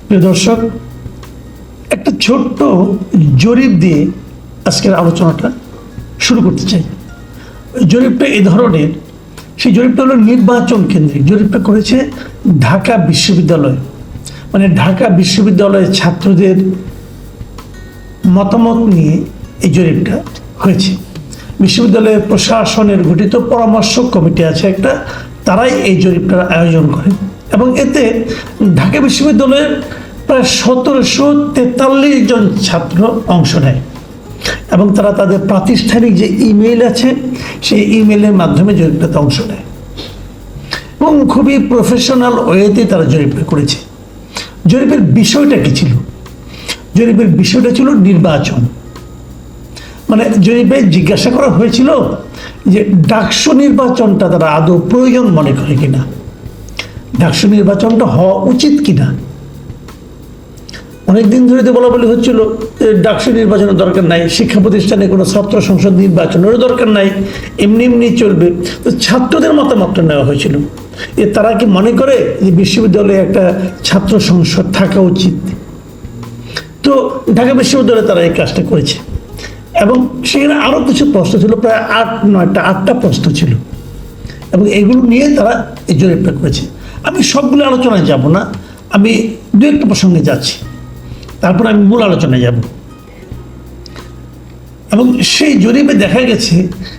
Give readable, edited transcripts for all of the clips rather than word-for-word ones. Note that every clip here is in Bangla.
প্রিয় দর্শক, একটা ছোট্ট জরিপ দিয়ে আজকের আলোচনাটা শুরু করতে চাই। জরিপটা এই ধরনের, সেই জরিপটা হলো নির্বাচন কেন্দ্রিক। জরিপটা করেছে ঢাকা বিশ্ববিদ্যালয়, মানে ঢাকা বিশ্ববিদ্যালয়ের ছাত্রদের মতামত নিয়ে এই জরিপটা হয়েছে। বিশ্ববিদ্যালয়ের প্রশাসনের গঠিত পরামর্শ কমিটি আছে একটা, তারাই এই জরিপটার আয়োজন করে এবং এতে ঢাকা বিশ্ববিদ্যালয়ের প্রায় 1743 জন ছাত্র অংশ নেয় এবং তারা তাদের প্রাতিষ্ঠানিক যে ইমেইল আছে সেই ইমেইলের মাধ্যমে জরিপটাতে অংশ নেয় এবং খুবই প্রফেশনাল ওয়েতে তারা জরিপটা করেছে। জরিপের বিষয়টা কি ছিল? জরিপের বিষয়টা ছিল নির্বাচন। মানে জরিপে জিজ্ঞাসা করা হয়েছিল যে ডাকসু নির্বাচনটা তারা আদৌ প্রয়োজন মনে করে কিনা, ডাকসু নির্বাচনটা হওয়া উচিত কিনা। অনেকদিন ধরে তো বলা বলি হচ্ছিল ডাকসু নির্বাচনের দরকার নাই, শিক্ষা প্রতিষ্ঠানে কোনো ছাত্র সংসদ নির্বাচনেরও দরকার নাই, এমনি এমনি চলবে। তো ছাত্রদের মতামতটা নেওয়া হয়েছিল তারা কি মনে করে যে বিশ্ববিদ্যালয়ে একটা ছাত্র সংসদ থাকা উচিত। তো ঢাকা বিশ্ববিদ্যালয়ে তারা এই কাজটা করেছে এবং সেখানে আরও কিছু প্রশ্ন ছিল, প্রায় 8টা প্রশ্ন ছিল এবং এগুলো নিয়ে তারা এই জরিপটা করেছে। আমি সবগুলো আলোচনায় যাব না, আমি দু একটা প্রসঙ্গে যাচ্ছি, তারপর আমি মূল আলোচনায় যাব। এবং সেই জরিপে দেখা গেছে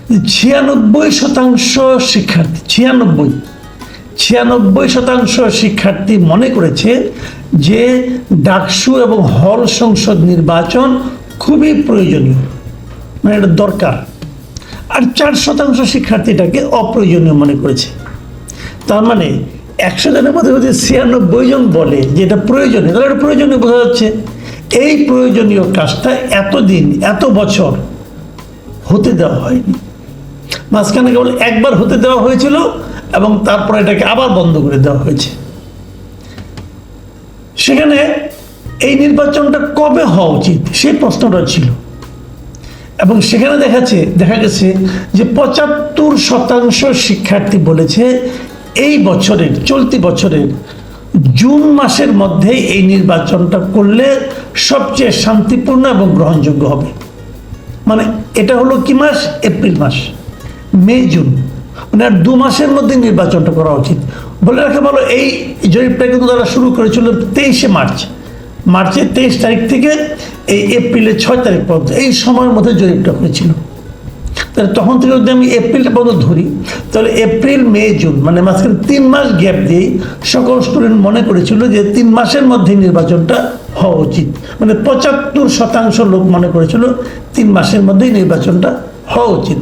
যে 96% শিক্ষার্থী 96% শিক্ষার্থী মনে করেছে যে ডাকসু এবং হল সংসদ নির্বাচন খুবই প্রয়োজনীয়, মানে এটা দরকার। আর 4% শিক্ষার্থীটাকে অপ্রয়োজনীয় মনে করেছে। তার মানে 100 জনের মধ্যে যদি 96 জন বলে যে এটা প্রয়োজনীয়, তাহলে এটা প্রয়োজনীয় বোঝা যাচ্ছে। এই প্রয়োজনীয় কাজটা এতদিন এত বছর হতে দেওয়া হয়নি, মাঝখানে কেবল একবার হতে দেওয়া হয়েছিল এবং তারপরে এটাকে আবার বন্ধ করে দেওয়া হয়েছে। সেখানে এই নির্বাচনটা কবে হওয়া উচিত সেই প্রশ্নটা ছিল এবং সেখানে দেখা গেছে যে 75% শিক্ষার্থী বলেছে এই বছরের, চলতি বছরের জুন মাসের মধ্যেই এই নির্বাচনটা করলে সবচেয়ে শান্তিপূর্ণ এবং গ্রহণযোগ্য হবে। মানে এটা হলো কি মাস? এপ্রিল মাস, মে, জুন, মানে আর 2 মাসের মধ্যে নির্বাচনটা করা উচিত। বলে রাখা ভালো, এই জরিপটা কিন্তু তারা শুরু করেছিল 23শে মার্চ, মার্চের 23 তারিখ থেকে এই এপ্রিলের 6 তারিখ পর্যন্ত, এই সময়ের মধ্যে জরিপটা হয়েছিল। তাহলে তখন থেকে যদি আমি এপ্রিলটা পর্যন্ত ধরি, তাহলে এপ্রিল, মে, জুন, মানে মাঝখানে 3 মাস গ্যাপ দিয়েই সকল স্টুডেন্ট মনে করেছিল যে 3 মাসের মধ্যে নির্বাচনটা হওয়া উচিত। মানে 75% লোক মনে করেছিল 3 মাসের মধ্যেই নির্বাচনটা হওয়া উচিত।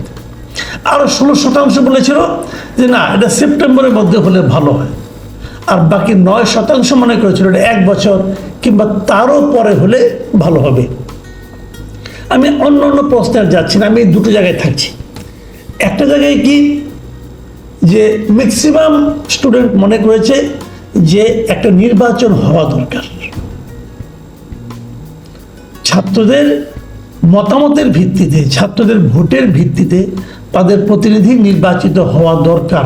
আরও 16% বলেছিল যে না, এটা সেপ্টেম্বরের মধ্যে হলে ভালো হয়। আর বাকি 9% মনে করেছিল এটা 1 বছর কিংবা তারও পরে হলে ভালো হবে। আমি অন্য প্রশ্নে যাচ্ছি না, আমি দুটো জায়গায় থাকছি। একটা জায়গায় কি যে ম্যাক্সিমাম স্টুডেন্ট মনে করেছে যে একটা নির্বাচন হওয়া দরকার, ছাত্রদের মতামতের ভিত্তিতে, ছাত্রদের ভোটের ভিত্তিতে তাদের প্রতিনিধি নির্বাচিত হওয়া দরকার।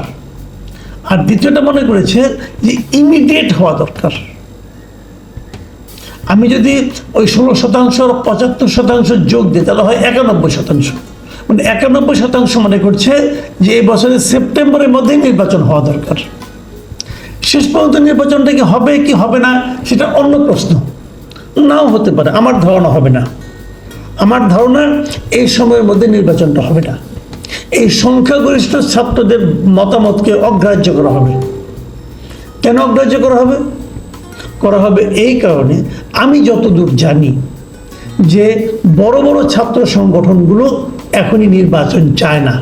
আর দ্বিতীয়টা মনে করেছে যে ইমিডিয়েট হওয়া দরকার। আমি যদি ওই 16% 75% যোগ দিই তাহলে হয় 91%। মানে 91% মনে করছে যে এই বছরের সেপ্টেম্বরের মধ্যেই নির্বাচন হওয়া দরকার। শেষ পর্যন্ত নির্বাচনটা কি হবে কি হবে না সেটা অন্য প্রশ্ন, নাও হতে পারে। আমার ধারণা হবে না, আমার ধারণা এই সময়ের মধ্যে নির্বাচনটা হবে না। এই সংখ্যাগরিষ্ঠ ছাত্রদের মতামতকে অগ্রাহ্য করা হবে। কেন অগ্রাহ্য করা হবে? এই কারণে আমি যতদূর জানি যে বড় বড় ছাত্র সংগঠনগুলো এখনই নির্বাচন চায় না।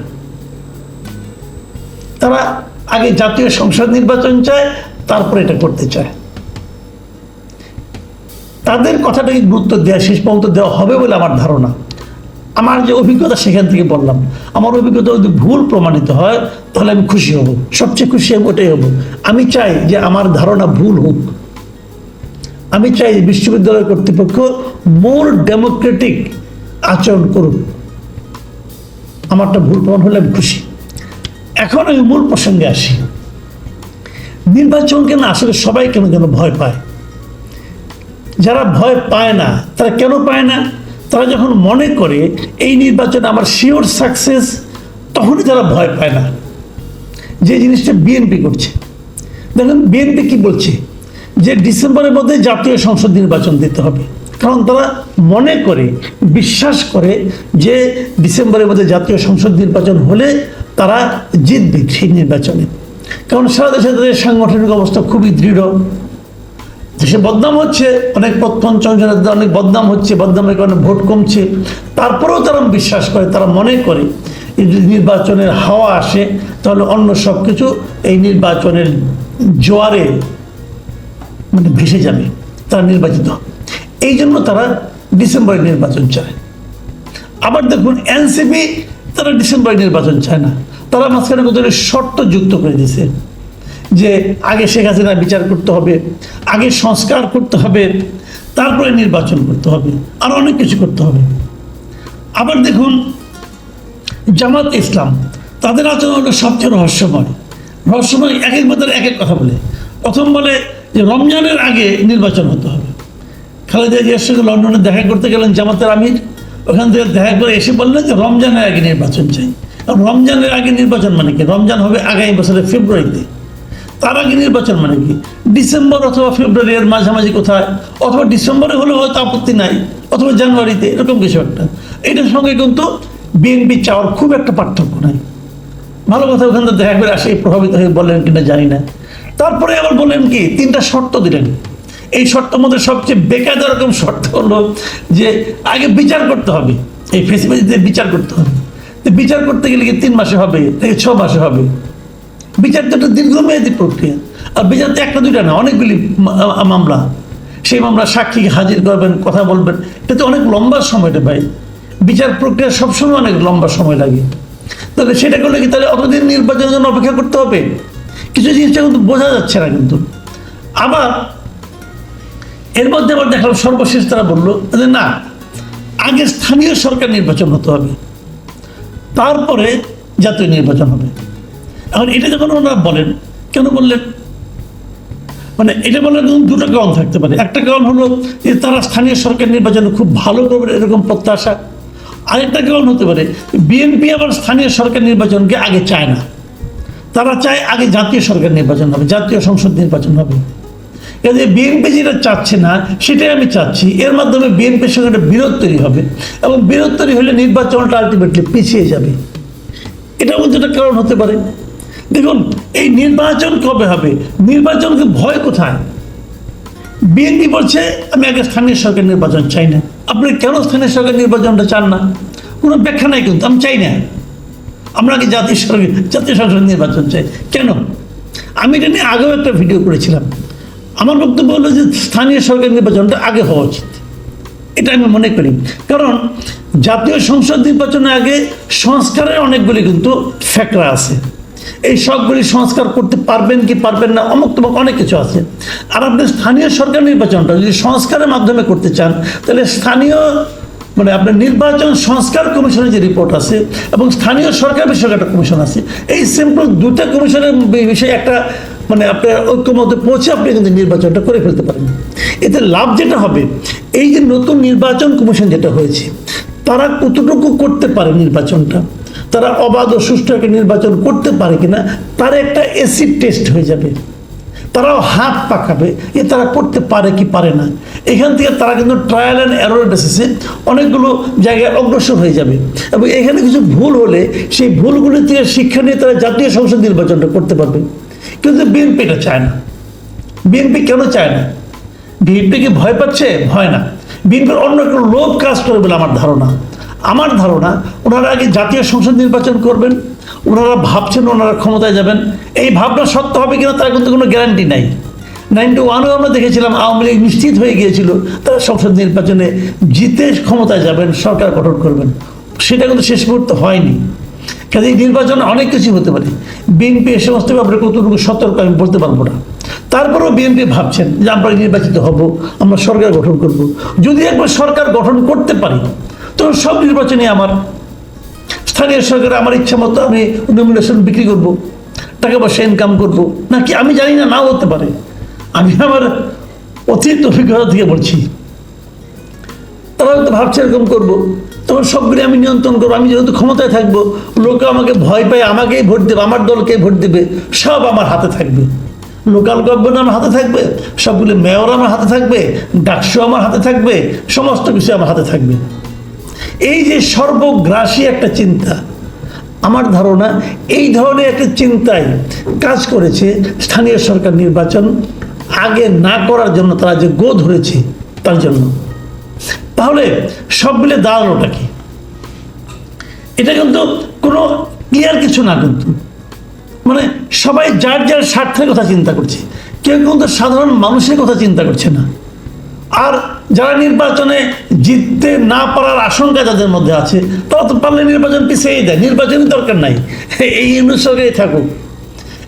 তারা আগে জাতীয় সংসদ নির্বাচন চায়, তারপরে এটা করতে চায়। তাদের কথাটাকে গুরুত্ব দেওয়া, শেষ পর্যন্ত দেওয়া হবে বলে আমার ধারণা। আমার যে অভিজ্ঞতা সেখান থেকে বললাম, আমার অভিজ্ঞতা যদি ভুল প্রমাণিত হয় তাহলে আমি খুশি হব, সবচেয়ে খুশি হব, ওটাই হব। আমি চাই যে আমার ধারণা ভুল হোক। আমি চাই বিশ্ববিদ্যালয় কর্তৃপক্ষ মোর ডেমোক্রেটিক আচরণ করুক। আমারটা ভুল প্রমাণ হলে আমি খুশি। এখন আমি মূল প্রসঙ্গে আসি। নির্বাচনকে না আসলে সবাই কেন যেন ভয় পায়। যারা ভয় পায় না, তারা কেন পায় না? তারা যখন মনে করে এই নির্বাচনে আমার শিওর সাকসেস, তখনই তারা ভয় পায় না। যে জিনিসটা বিএনপি করছে, দেখুন বিএনপি কি বলছে, যে ডিসেম্বরের মধ্যে জাতীয় সংসদ নির্বাচন দিতে হবে। কারণ তারা মনে করে, বিশ্বাস করে যে ডিসেম্বরের মধ্যে জাতীয় সংসদ নির্বাচন হলে তারা জিতবে সেই নির্বাচনে। কারণ সারা দেশে তাদের সাংগঠনিক অবস্থা খুবই দৃঢ়, দেশে বদনাম হচ্ছে, অনেক পঞ্চমের অনেক বদনাম হচ্ছে, বদনামের কারণে ভোট কমছে, তারপরেও তারা বিশ্বাস করে, তারা মনে করে যদি নির্বাচনের হাওয়া আসে তাহলে অন্য সব কিছু এই নির্বাচনের জোয়ারে মানে ভেসে যাবে, তারা নির্বাচিত হবে। এই জন্য তারা ডিসেম্বরে নির্বাচন চায়। আবার দেখুন এনসিপি, তারা ডিসেম্বরে নির্বাচন চায় না, তারা মাঝখানে কত শর্ত যুক্ত করে দিয়েছে যে আগে শেখ হাসিনা বিচার করতে হবে, আগে সংস্কার করতে হবে, তারপরে নির্বাচন করতে হবে, আর অনেক কিছু করতে হবে। আবার দেখুন জামাত ইসলাম, তাদের আচরণ হলো সবচেয়ে রহস্যময়। এক এক মাত্র এক এক কথা বলে। প্রথম বলে যে রমজানের আগে নির্বাচন হতে হবে। খালেদা জিয়ার সঙ্গে লন্ডনে দেখা করতে গেলেন জামাতের আমির, ওখান থেকে দেখা করে এসে বললেন যে রমজানের আগে নির্বাচন চাই। রমজানের আগে নির্বাচন মানে কি? রমজান হবে আগামী বছরের ফেব্রুয়ারিতে, তার আগে নির্বাচন মানে কি? ডিসেম্বর অথবা ফেব্রুয়ারির মাঝামাঝি কোথায়, অথবা ডিসেম্বরে হলে হয়তো আপত্তি নাই, অথবা জানুয়ারিতে, এরকম কিছু একটা। এটার সঙ্গে কিন্তু বিএনপি চাওয়ার খুব একটা পার্থক্য নাই। ভালো কথা, ওখান থেকে দেখা করে আসে প্রভাবিত হয়ে বললেন কিনা জানি না। তারপরে আবার বললেন কি, 3টা শর্ত দিলেন। এই শর্তের মধ্যে সবচেয়ে বেকায়দা রকম শর্ত হলো যে আগে বিচার করতে হবে, এই ফেসিলিটিতে বিচার করতে হবে। তো বিচার করতে গেলে কি 3 মাসে হবে থেকে 6 মাসে হবে? বিচার তো একটা দীর্ঘমেয়াদী প্রক্রিয়া। আর বিচার তো একটা দুইটা না, অনেকগুলি মামলা। সেই মামলা সাক্ষীকে হাজির করবেন, কথা বলবেন, এটা তো অনেক লম্বা সময়টা ভাই। বিচার প্রক্রিয়া সবসময় অনেক লম্বা সময় লাগে। তাহলে সেটা করলে কি তাহলে অতদিন নির্বাচনের জন্য অপেক্ষা করতে হবে? কিছু জিনিসটা কিন্তু বোঝা যাচ্ছে না। কিন্তু আবার এর মধ্যে আবার দেখলাম সর্বশেষ তারা বললো যে না, আগে স্থানীয় সরকার নির্বাচন হতে হবে, তারপরে জাতীয় নির্বাচন হবে। এখন এটা যখন ওনারা বলেন, কেন বললেন? মানে এটা বলার দুটো কারণ থাকতে পারে। একটা কারণ হলো যে তারা স্থানীয় সরকার নির্বাচনে খুব ভালো করবে এরকম প্রত্যাশা। আরেকটা কারণ হতে পারে বিএনপি আবার স্থানীয় সরকার নির্বাচনকে আগে চায় না, তারা চায় আগে জাতীয় সরকার নির্বাচন হবে, জাতীয় সংসদ নির্বাচন হবে। কাজে বিএনপি যেটা চাচ্ছে না সেটাই আমি চাচ্ছি, এর মাধ্যমে বিএনপির সঙ্গে একটা বিরোধ তৈরি হবে, এবং বিরোধ তৈরি হলে নির্বাচনটা আলটিমেটলি পিছিয়ে যাবে। এটার মধ্যে একটা কারণ হতে পারে। দেখুন এই নির্বাচন কবে হবে, নির্বাচনকে ভয় কোথায়? বিএনপি বলছে আমি আগে স্থানীয় সরকার নির্বাচন চাই না। আপনি কেন স্থানীয় সরকার নির্বাচনটা চান না? কোনো ব্যাখ্যা নাই, কিন্তু আমি চাই না, আমরা আগে জাতীয় সংসদ নির্বাচন চাই। কেন? আমি এটা নিয়ে আগেও একটা ভিডিও করেছিলাম। আমার বক্তব্য হলো যে স্থানীয় সরকার নির্বাচনটা আগে হওয়া উচিত, এটা আমি মনে করি। কারণ জাতীয় সংসদ নির্বাচনের আগে সংস্কারের অনেকগুলি কিন্তু ফ্যাক্টর আছে। এই সবগুলি সংস্কার করতে পারবেন কি পারবেন না, অমুক তমুক অনেক কিছু আছে। আর আপনি স্থানীয় সরকার নির্বাচনটা যদি সংস্কারের মাধ্যমে করতে চান, তাহলে স্থানীয় মানে আপনার নির্বাচন সংস্কার কমিশনের যে রিপোর্ট আছে এবং স্থানীয় সরকার বিষয়ক একটা কমিশন আছে, এই সিম্পল দুটা কমিশনের বিষয়ে একটা মানে আপনার ঐক্যমতে পৌঁছে আপনি কিন্তু নির্বাচনটা করে ফেলতে পারেন। এতে লাভ যেটা হবে, এই যে নতুন নির্বাচন কমিশন যেটা হয়েছে, তারা কতটুকু করতে পারে নির্বাচনটা, তারা অবাধ ও সুষ্ঠু একটা নির্বাচন করতে পারে কিনা, তার একটা অ্যাসিড টেস্ট হয়ে যাবে। তারাও হাত পাকাবে যে তারা করতে পারে কি পারে না। এখান থেকে তারা কিন্তু ট্রায়াল অ্যান্ড এরর বেসিসে অনেকগুলো জায়গায় অগ্রসর হয়ে যাবে, এবং এখানে কিছু ভুল হলে সেই ভুলগুলি থেকে শিক্ষা নিয়ে তারা জাতীয় সংসদ নির্বাচনটা করতে পারবে। কিন্তু বিএনপি এটা চায় না। বিএনপি কেন চায় না? বিএনপি কি ভয় পাচ্ছে? ভয় না। বিএনপির অন্য একটা লোভ কাজ করে বলে আমার ধারণা ওনারা আগে জাতীয় সংসদ নির্বাচন করবেন। ওনারা ভাবছেন ওনারা ক্ষমতায় যাবেন, এই ভাবনা সত্য হবে কিনা তার কিন্তু কোনো গ্যারান্টি নাই। 91-এও আমরা দেখেছিলাম আওয়ামী লীগ নিশ্চিত হয়ে গিয়েছিল তারা সংসদ নির্বাচনে জিতে ক্ষমতায় যাবেন, সরকার গঠন করবেন। সেটা কিন্তু শেষ মুহূর্তে হয়নি। কাজে এই নির্বাচনে অনেক কিছু হতে পারে। বিএনপি এ সমস্ত ব্যাপারে কতটুকু সতর্ক আমি বলতে পারবো না। তারপরেও বিএনপি ভাবছেন যে আমরা নির্বাচিত হব, আমরা সরকার গঠন করব। যদি একবার সরকার গঠন করতে পারি তখন সব নির্বাচনে আমার স্থানীয় সরকারে আমার ইচ্ছা মতো আমি নমিনেশন বিক্রি করব, টাকা পয়সা ইনকাম করব, নাকি আমি জানি না, নাও হতে পারে। আমি আমার অতীত অভিজ্ঞতা থেকে বলছি। তারা হয়তো ভাবছে এরকম করবো, তখন সবগুলি আমি নিয়ন্ত্রণ করবো, আমি যেহেতু ক্ষমতায় থাকবো, লোকে আমাকে ভয় পায়, আমাকেই ভোট দেবে, আমার দলকেই ভোট দেবে, সব আমার হাতে থাকবে। লোকাল গভর্নমেন্ট আমার হাতে থাকবে, সবগুলি মেয়র আমার হাতে থাকবে, ডাকসু আমার হাতে থাকবে, সমস্ত কিছু আমার হাতে থাকবে। এই যে সর্বগ্রাসী একটা চিন্তা, আমার ধারণা এই ধরনের একটা চিন্তায় কাজ করেছে স্থানীয় সরকার নির্বাচন আগে না করার জন্য, তারা যে গো ধরেছে তার জন্য। তাহলে সব মিলে দাঁড়ানোটা কি? এটা কিন্তু কোনো ক্লিয়ার কিছু না, কিন্তু মানে সবাই যার যার স্বার্থের কথা চিন্তা করছে, কেউ কিন্তু সাধারণ মানুষের কথা চিন্তা করছে না। আর যারা নির্বাচনে জিততে না পারার আশঙ্কা যাদের মধ্যে আছে, তারা তো পারলে নির্বাচন পিছিয়েই দেয়, নির্বাচনের দরকার নাই, এই অনুসরণেই থাকুক,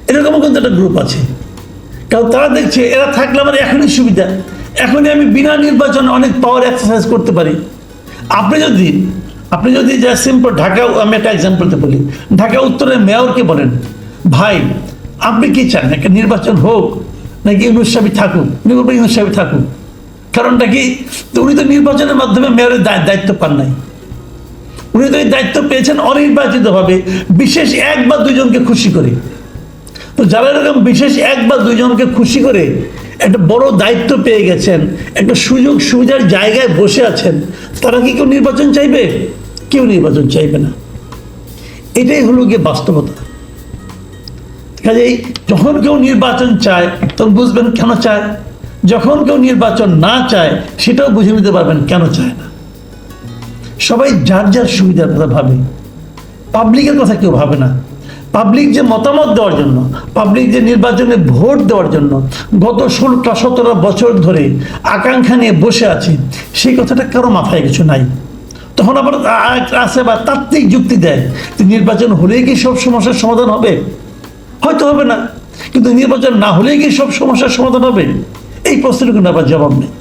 এরকমও কিন্তু একটা গ্রুপ আছে। কারণ তারা দেখছে এরা থাকলে আমার এখনই সুবিধা, এখনই আমি বিনা নির্বাচনে অনেক পাওয়ার এক্সারসাইজ করতে পারি। আপনি যদি যা সিম্পল ঢাকা, আমি একটা এক্সাম্পলতে বলি, ঢাকা উত্তরের মেয়রকে বলেন, ভাই আপনি কি চান, একটা নির্বাচন হোক নাকি ইউনূস সাহেব থাকুক? উনি বলবেন ইউনূস সাহেব থাকুক। কারণটা কি? তো উনি তো নির্বাচনের মাধ্যমে মেয়রের দায়িত্ব পান নাই, উনি তো এই দায়িত্ব পেয়েছেন অনির্বাচিতভাবে, বিশেষ এক বা দুইজনকে খুশি করে। তো যারা এরকম বিশেষ এক বা দুইজনকে খুশি করে একটা বড় দায়িত্ব পেয়ে গেছেন, একটা সুযোগ সুবিধার জায়গায় বসে আছেন, তারা কি কেউ নির্বাচন চাইবে? কেউ নির্বাচন চাইবে না। এটাই হলো গিয়ে বাস্তবতা। কাজেই যখন কেউ নির্বাচন চায় তখন বুঝবেন কেন চায়, যখন কেউ নির্বাচন না চায় সেটাও বুঝে নিতে পারবেন কেন চায় না। সবাই যার যার সুবিধার কথা ভাবে, পাবলিকের কথা কেউ ভাবে না। পাবলিক যে মতামত দেওয়ার জন্য, পাবলিক যে নির্বাচনে ভোট দেওয়ার জন্য গত 16-17 বছর ধরে আকাঙ্ক্ষা নিয়ে বসে আছে, সেই কথাটা কারো মাথায় কিছু নাই। তখন আবার আসে বা তাত্ত্বিক যুক্তি দেয় যে নির্বাচন হলেই কি সব সমস্যার সমাধান হবে? হয়তো হবে না, কিন্তু নির্বাচন না হলেই কি সব সমস্যার সমাধান হবে? এই প্রশ্নের কিন্তু আবার জবাব নেই।